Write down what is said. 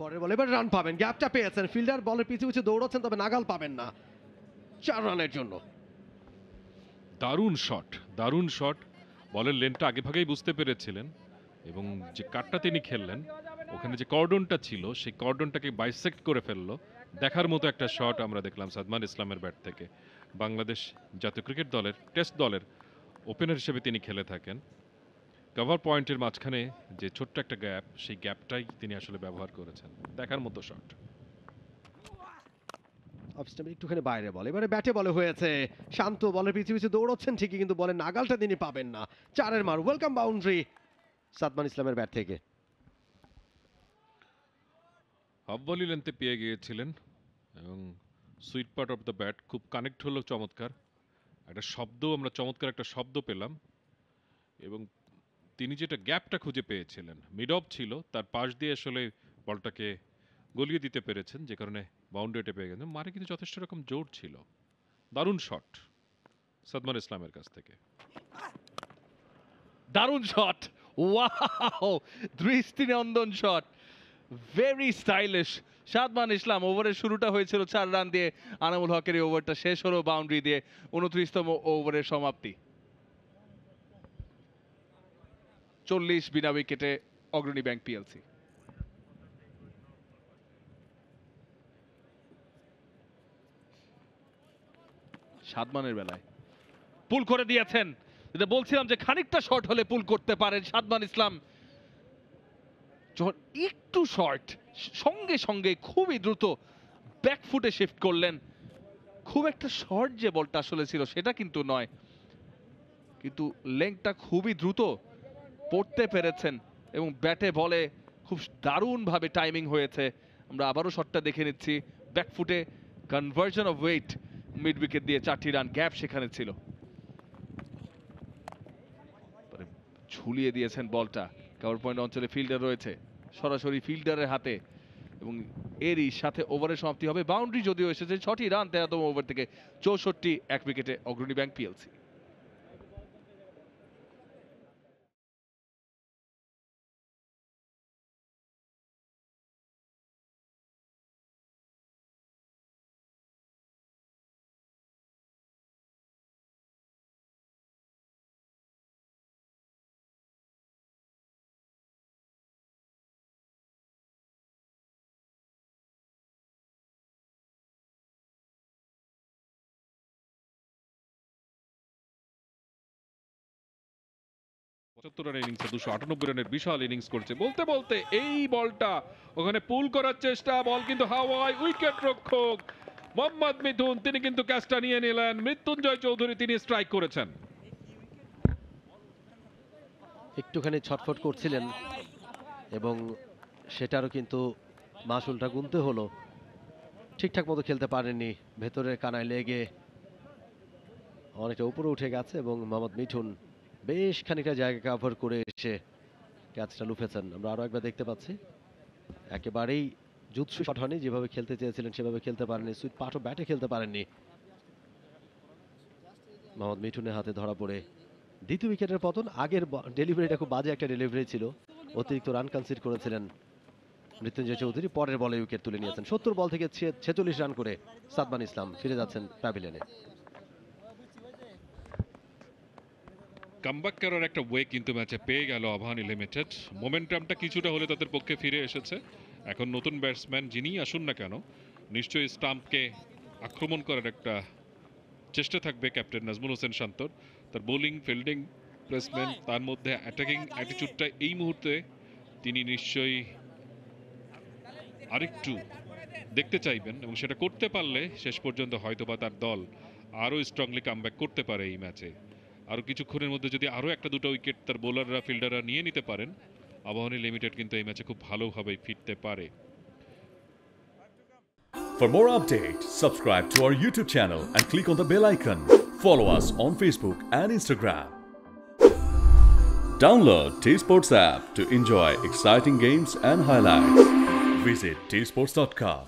পরের বলে এবার রান পাবেন, গ্যাপটা পেয়েছেন, ফিল্ডার বলের পিছু পিছু দৌড়াচ্ছেন, তবে নাগাল পাবেন না 4 রানের জন্য। দারুণ শট, বলের লেনটা আগে ভাগেই বুঝতে পেরেছিলেন এবং যে কাটটা তিনি খেললেন ওখানে যে কর্ডনটা ছিল সেই কর্ডনটাকে বাইসেক্ট করে ফেললো। দেখার মতো একটা শট আমরা দেখলাম সাদমান ইসলামের ব্যাট থেকে। বাংলাদেশ জাতীয় ক্রিকেট দলের টেস্ট দলের ওপেনার হিসেবে তিনি খেলে থাকেন। কভার পয়েন্টের মাঝখানে যে ছোট্ট একটা গ্যাপ, সেই গ্যাপটাই তিনি আসলে ব্যবহার করেছেন। দেখার মতো শট। অফ স্টাম্পের একটুখানি বাইরে বল, এবারে ব্যাটে বলে হয়েছে, শান্ত বলের পিছু পিছু দৌড়াচ্ছেন ঠিকই, কিন্তু বলের নাগালটা তিনি পাবেন না। 4 মার, ওয়েলকাম বাউন্ডারি সাদমান ইসলামের ব্যাট থেকে। হাফ ভলি লেন্থে পেয়ে গিয়েছিলেন এবং sweet part of the bat খুব কানেক্ট হলো চমৎকার একটা শব্দ, আমরা চমৎকার একটা শব্দ পেলাম এবং তিনি যেটা গ্যাপটা খুঁজে পেয়েছিলেন মিড অফ ছিল, তার পাশ দিয়ে আসলে বলটাকে গলিয়ে দিতে পেরেছেন, যে কারণে বাউন্ডারিটা পেয়ে গেছেন। মারে কিন্তু যথেষ্ট রকম জোর ছিল। দারুণ শট সাদমান ইসলামের কাছ থেকে। দারুণ শট, ওয়াও, দৃষ্টিনন্দন শট, ভেরি স্টাইলিশ। সাদমান ইসলাম, ওভারের শুরুটা হয়েছিল 4 রান দিয়ে, আনামুল হকের এই ওভারটা শেষ হলো বাউন্ডারি দিয়ে। 29তম ওভারের সমাপ্তি। 40 বিনা উইকেটে অগ্রণী ব্যাংক পিএলসি। সাদমানের বেলায় পুল করে দিয়েছেন, যেটা বলছিলাম যে খানিকটা শর্ট হলে পুল করতে পারেন সাদমান ইসলাম। একটু শর্ট, সঙ্গে সঙ্গে খুবই দ্রুত ব্যাকফুটে শিফট করলেন। খুব একটা শর্ট যে বলটা আসলে ছিল সেটা কিন্তু নয়, কিন্তু লেংথটা খুবই দ্রুত পড়তে পেরেছেন এবং ব্যাটে বলে খুব দারুণভাবে টাইমিং হয়েছে। আমরা আবারও শটটা দেখে নিচ্ছি, ব্যাকফুটে conversion of weight, mid wicket দিয়ে 4টি রান গ্যাপ সেখানে ছিল। ঝুলিয়ে দিয়েছেন বলটা, কভার পয়েন্ট অঞ্চলে ফিল্ডার রয়েছে, সরাসরি ফিল্ডারের হাতে এবং এরই সাথে ওভারের সমাপ্তি হবে। বাউন্ডারি যদিও এসেছে, 6টি রান 13তম ওভার থেকে 64, 1 উইকেটে অগ্রণী ব্যাংক পিএলসি। রানের ইনিংসে 298 রানের বিশাল ইনিংস করছে। বলতে বলতে এই বলটা ওখানে পুল করার চেষ্টা, বল কিন্তু হাওয়ায়, উইকেট রক্ষক মোহাম্মদ মিথুন তিনি কিন্তু ক্যাচটা নিয়ে নিলেন। মৃত্যুঞ্জয় চৌধুরী তিনি স্ট্রাইক করেছেন। একটুখানি ছটফট করছিলেন এবং সেটারও কিন্তু মাসুলটা গুনতে হলো। ঠিকঠাক মতো খেলতে পারেননি, ভেতরের কানায় লেগে অনেকটা উপরে উঠে গেছে এবং মোহাম্মদ মিঠুন বেশ খানিকটা জায়গা কভার করে এসে ক্যাচটা লুফেছেন। আমরা আরও একবার দেখতে পাচ্ছি, একেবারেই জুৎসু শট হয়নি, যেভাবে খেলতে চেয়েছিলেন সেভাবে খেলতে পারেননি, সুইট পাটও ব্যাটে খেলতে পারেননি। মোহাম্মদ মিঠুনের হাতে ধরা পড়ে দ্বিতীয় উইকেটের পতন। আগের ডেলিভারিটা খুব বাজে একটা ডেলিভারি ছিল, অতিরিক্ত রান কনসিড করেছিলেন মৃত্যুঞ্জয় চৌধুরী। পরের বলে উইকেট তুলে নিয়েছেন। 70 বল থেকে 46 রান করে সাদমান ইসলাম ফিরে যাচ্ছেন প্যাভিলিয়নে। কামব্যাক করার একটা ওয়ে কিন্তু ম্যাচে পেয়ে গেল আবাহনী লিমিটেড। মোমেন্টামটা কিছুটা হলে তাদের পক্ষে ফিরে এসেছে। এখন নতুন ব্যাটসম্যান যিনি আসুন না কেন, নিশ্চয়ই স্টাম্পকে আক্রমণ করার একটা চেষ্টা থাকবে ক্যাপ্টেন নাজমুল হোসেন শান্তর। তার বোলিং, ফিল্ডিং, প্লেসমেন্ট, তার মধ্যে অ্যাটাকিং অ্যাটিটিউডটা এই মুহূর্তে তিনি নিশ্চয়ই আরেকটু দেখতে চাইবেন এবং সেটা করতে পারলে শেষ পর্যন্ত হয়তোবা তার দল আরও স্ট্রংলি কামব্যাক করতে পারে এই ম্যাচে। আরও কিছুক্ষণের মধ্যে যদি আরও একটা দুটো উইকেট তার বোলাররা, ফিল্ডাররা নিয়ে নিতে পারেন, আবাহনী লিমিটেড কিন্তু এই ম্যাচে খুব ভালোভাবেই ফিরতে পারে। For more updates, subscribe to our YouTube channel and click on the bell icon. Follow us on Facebook and Instagram. Download T-Sports app to enjoy exciting games and highlights. Visit tsports.com.